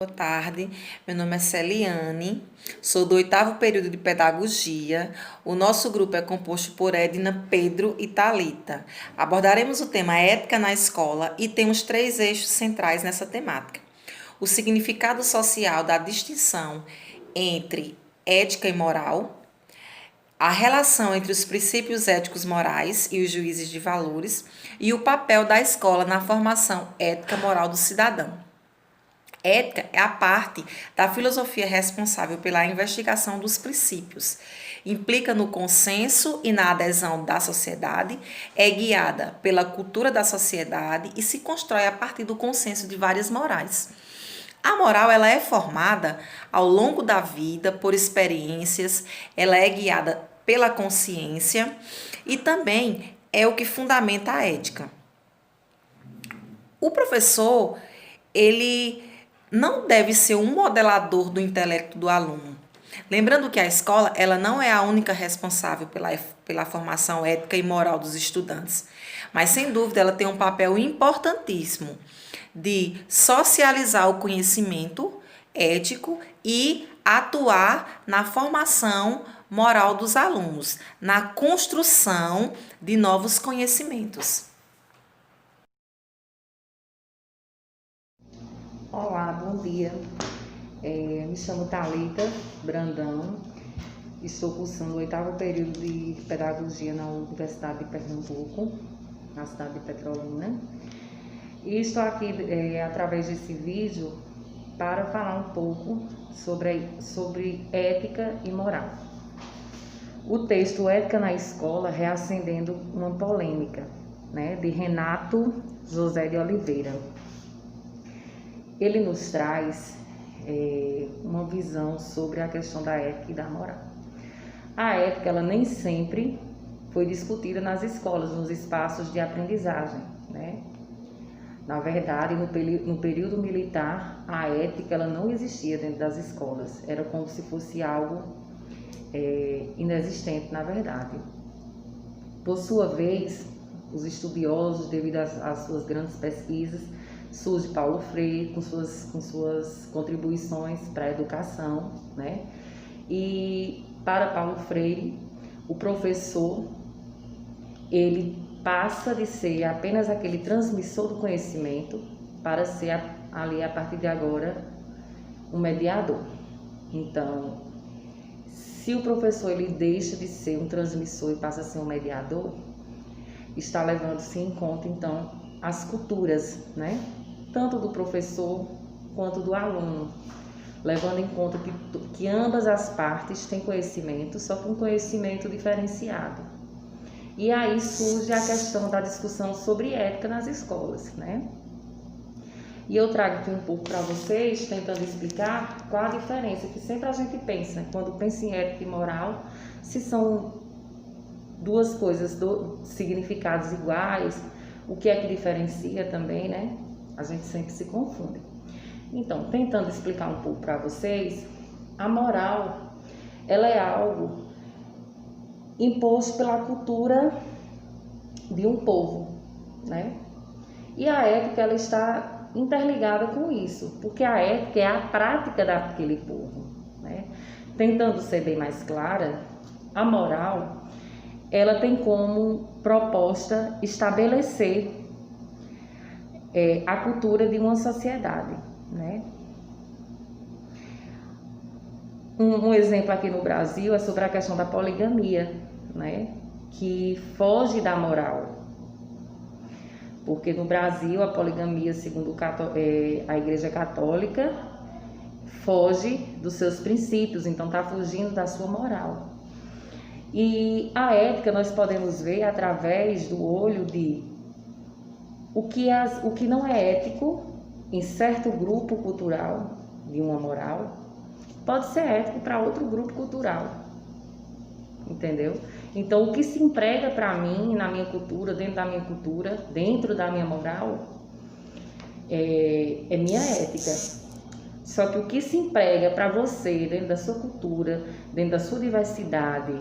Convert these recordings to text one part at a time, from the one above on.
Boa tarde, meu nome é Celiane, sou do 8º período de Pedagogia. O nosso grupo é composto por Edna, Pedro e Thalita. Abordaremos o tema ética na escola e temos 3 eixos centrais nessa temática. O significado social da distinção entre ética e moral, a relação entre os princípios éticos morais e os juízes de valores e o papel da escola na formação ética moral do cidadão. Ética é a parte da filosofia responsável pela investigação dos princípios. Implica no consenso e na adesão da sociedade, é guiada pela cultura da sociedade e se constrói a partir do consenso de várias morais. A moral ela é formada ao longo da vida por experiências, ela é guiada pela consciência e também é o que fundamenta a ética. O professor, ele não deve ser um modelador do intelecto do aluno. Lembrando que a escola ela não é a única responsável pela formação ética e moral dos estudantes, mas sem dúvida ela tem um papel importantíssimo de socializar o conhecimento ético e atuar na formação moral dos alunos, na construção de novos conhecimentos. Olá, bom dia. Me chamo Thalita Brandão, estou cursando o 8º período de Pedagogia na Universidade de Pernambuco, na cidade de Petrolina. E estou aqui através desse vídeo para falar um pouco sobre ética e moral. O texto Ética na Escola reacendendo uma polêmica, de Renato José de Oliveira. Ele nos traz uma visão sobre a questão da ética e da moral. A ética ela nem sempre foi discutida nas escolas, nos espaços de aprendizagem, Na verdade, no período militar, a ética ela não existia dentro das escolas. Era como se fosse algo inexistente, na verdade. Por sua vez, os estudiosos, devido às suas grandes pesquisas, surge Paulo Freire com suas contribuições para a educação, E para Paulo Freire, o professor ele passa de ser apenas aquele transmissor do conhecimento para ser ali a partir de agora um mediador. Então, se o professor ele deixa de ser um transmissor e passa a ser um mediador, está levando-se em conta então as culturas, tanto do professor quanto do aluno, levando em conta que ambas as partes têm conhecimento, só que um conhecimento diferenciado. E aí surge a questão da discussão sobre ética nas escolas, E eu trago aqui um pouco para vocês, tentando explicar qual a diferença, que sempre a gente pensa, quando pensa em ética e moral, se são duas coisas, significados iguais, o que é que diferencia também, A gente sempre se confunde. Então, tentando explicar um pouco para vocês, a moral, ela é algo imposto pela cultura de um povo, E a ética, ela está interligada com isso, porque a ética é a prática daquele povo, Tentando ser bem mais clara, a moral, ela tem como proposta estabelecer a cultura de uma sociedade, Um exemplo aqui no Brasil é sobre a questão da poligamia, que foge da moral. Porque no Brasil a poligamia, segundo a Igreja Católica, foge dos seus princípios, então está fugindo da sua moral. E a ética nós podemos ver através do olho de o que não é ético em certo grupo cultural de uma moral, pode ser ético para outro grupo cultural, entendeu? Então, o que se emprega para mim, na minha cultura, dentro da minha cultura, dentro da minha moral, é minha ética. Só que o que se emprega para você, dentro da sua cultura, dentro da sua diversidade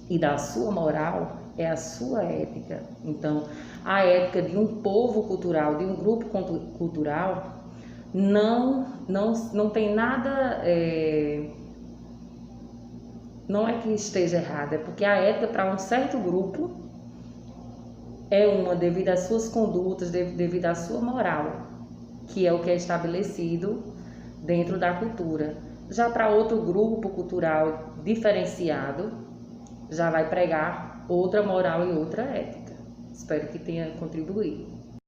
e da sua moral, é a sua ética. Então, a ética de um povo cultural, de um grupo cultural, não tem nada, não é que esteja errado, é porque a ética para um certo grupo é uma devido às suas condutas, devido à sua moral, que é o que é estabelecido dentro da cultura. Já para outro grupo cultural diferenciado, já vai pregar outra moral e outra ética. Espero que tenha contribuído.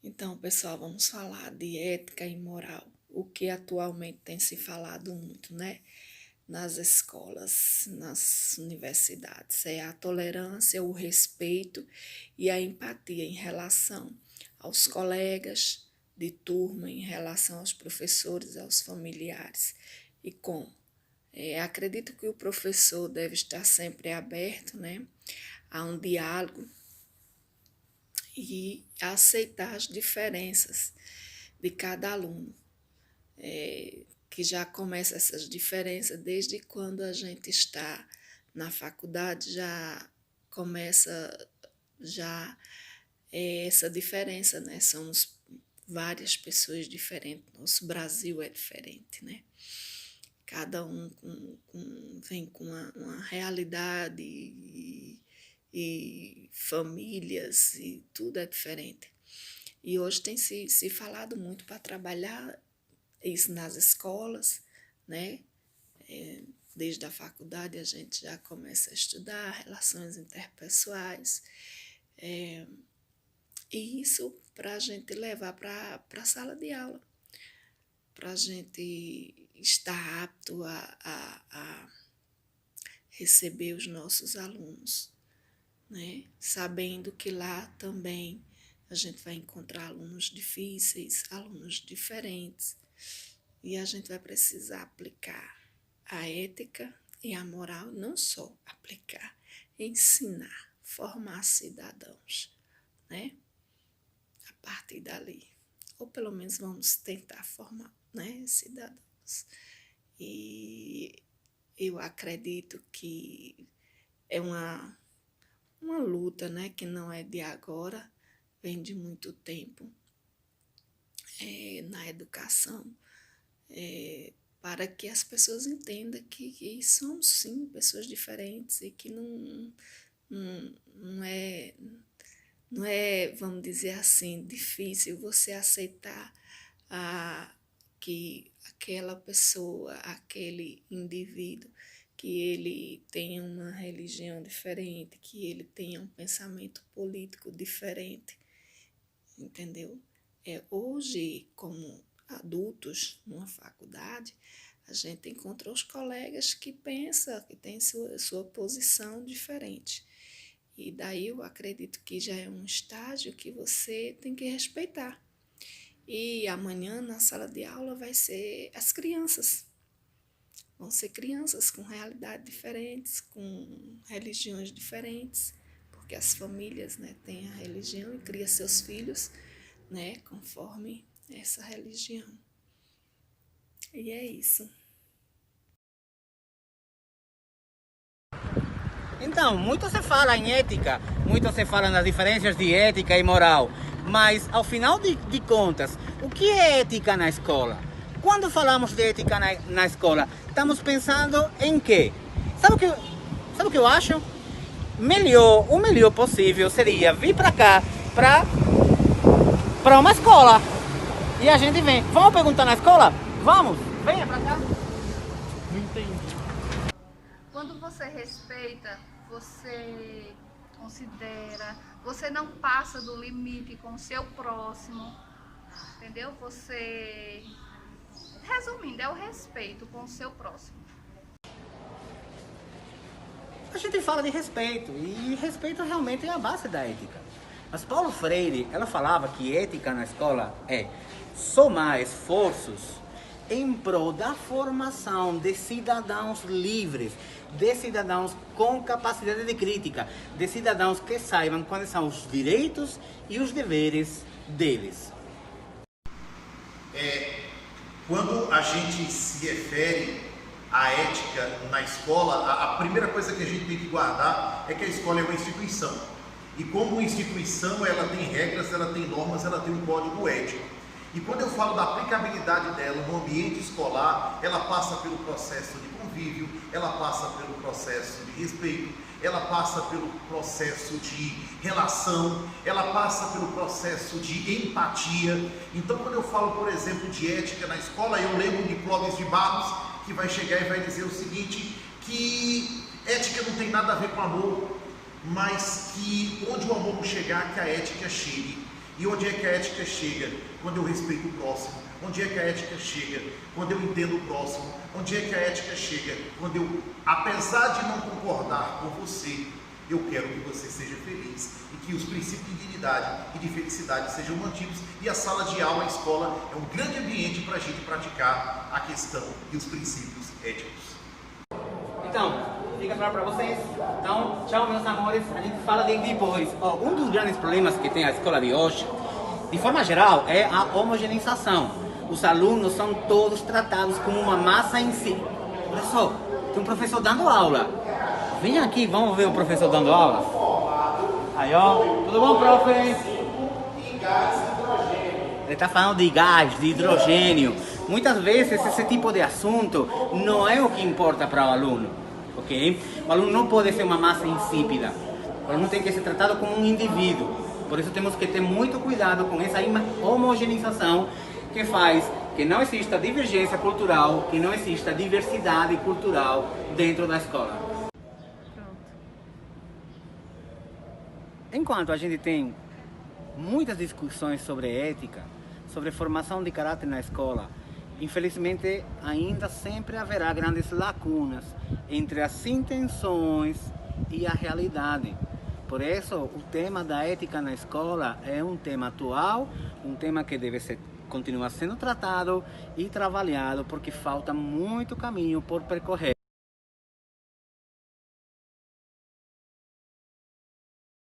Então, pessoal, vamos falar de ética e moral, o que atualmente tem se falado muito, né? Nas escolas, nas universidades. É a tolerância, o respeito e a empatia em relação aos colegas de turma, em relação aos professores, aos familiares. E como? Acredito que o professor deve estar sempre aberto, né, a um diálogo e a aceitar as diferenças de cada aluno. Que já começa essas diferenças desde quando a gente está na faculdade, já começa essa diferença, né? Somos várias pessoas diferentes, nosso Brasil é diferente, né? Cada um vem com uma realidade e famílias e tudo é diferente. E hoje tem se falado muito para trabalhar isso nas escolas, né? Desde a faculdade a gente já começa a estudar relações interpessoais, e isso para a gente levar para a sala de aula, para a gente estar apto a receber os nossos alunos, né? Sabendo que lá também a gente vai encontrar alunos difíceis, alunos diferentes, e a gente vai precisar aplicar a ética e a moral, não só aplicar, ensinar, formar cidadãos, né? A partir dali. Ou pelo menos vamos tentar formar, né, cidadãos. E eu acredito que é uma luta, né, que não é de agora, vem de muito tempo na educação, para que as pessoas entendam que somos sim pessoas diferentes e que não é, vamos dizer assim, difícil você aceitar que aquela pessoa, aquele indivíduo, que ele tenha uma religião diferente, que ele tenha um pensamento político diferente, entendeu? Hoje, como adultos numa faculdade, a gente encontra os colegas que pensam, que têm sua posição diferente. E daí eu acredito que já é um estágio que você tem que respeitar. E amanhã na sala de aula vai ser as crianças. Vão ser crianças com realidades diferentes, com religiões diferentes, porque as famílias, né, têm a religião e criam seus filhos, né, conforme essa religião. E é isso. Então, muito se fala em ética, muito se fala nas diferenças de ética e moral, mas ao final de contas, o que é ética na escola? Quando falamos de ética na escola, estamos pensando em quê? Sabe o que eu acho? O melhor possível seria vir para cá, para uma escola, e a gente vem. Vamos perguntar na escola? Vamos, venha para cá. Não entendi. Quando você respeita, você considera, você não passa do limite com o seu próximo, entendeu? Você, resumindo, é o respeito com o seu próximo. A gente fala de respeito, e respeito realmente é a base da ética. Mas Paulo Freire, ela falava que ética na escola é somar esforços em prol da formação de cidadãos livres, de cidadãos com capacidade de crítica, de cidadãos que saibam quais são os direitos e os deveres deles. Quando a gente se refere à ética na escola, a primeira coisa que a gente tem que guardar é que a escola é uma instituição. E como instituição, ela tem regras, ela tem normas, ela tem um código ético. E quando eu falo da aplicabilidade dela no ambiente escolar, ela passa pelo processo de convívio, ela passa pelo processo de respeito, ela passa pelo processo de relação, ela passa pelo processo de empatia. Então, quando eu falo, por exemplo, de ética na escola, eu lembro de Clóvis de Barros, que vai chegar e vai dizer o seguinte, que ética não tem nada a ver com amor, mas que onde o amor não chegar, que a ética chegue. E onde é que a ética chega? Quando eu respeito o próximo. Onde é que a ética chega? Quando eu entendo o próximo. Onde é que a ética chega? Quando eu, apesar de não concordar com você, eu quero que você seja feliz e que os princípios de dignidade e de felicidade sejam mantidos. E a sala de aula, a escola, é um grande ambiente para a gente praticar a questão e os princípios éticos. Então, fica claro para vocês. Então, tchau, meus amores. A gente fala depois. Um dos grandes problemas que tem a escola de hoje, de forma geral, é a homogeneização. Os alunos são todos tratados como uma massa em si. Olha só, tem um professor dando aula. Vem aqui, vamos ver o professor dando aula. Aí, ó. Tudo bom, profe? Ele está falando de gás, de hidrogênio. Muitas vezes esse tipo de assunto não é o que importa para o aluno, ok? O aluno não pode ser uma massa insípida. O aluno tem que ser tratado como um indivíduo. Por isso temos que ter muito cuidado com essa homogeneização que faz que não exista divergência cultural, que não exista diversidade cultural dentro da escola. Enquanto a gente tem muitas discussões sobre ética, sobre formação de caráter na escola, infelizmente ainda sempre haverá grandes lacunas entre as intenções e a realidade. Por isso, o tema da ética na escola é um tema atual, um tema que deve continuar sendo tratado e trabalhado, porque falta muito caminho por percorrer.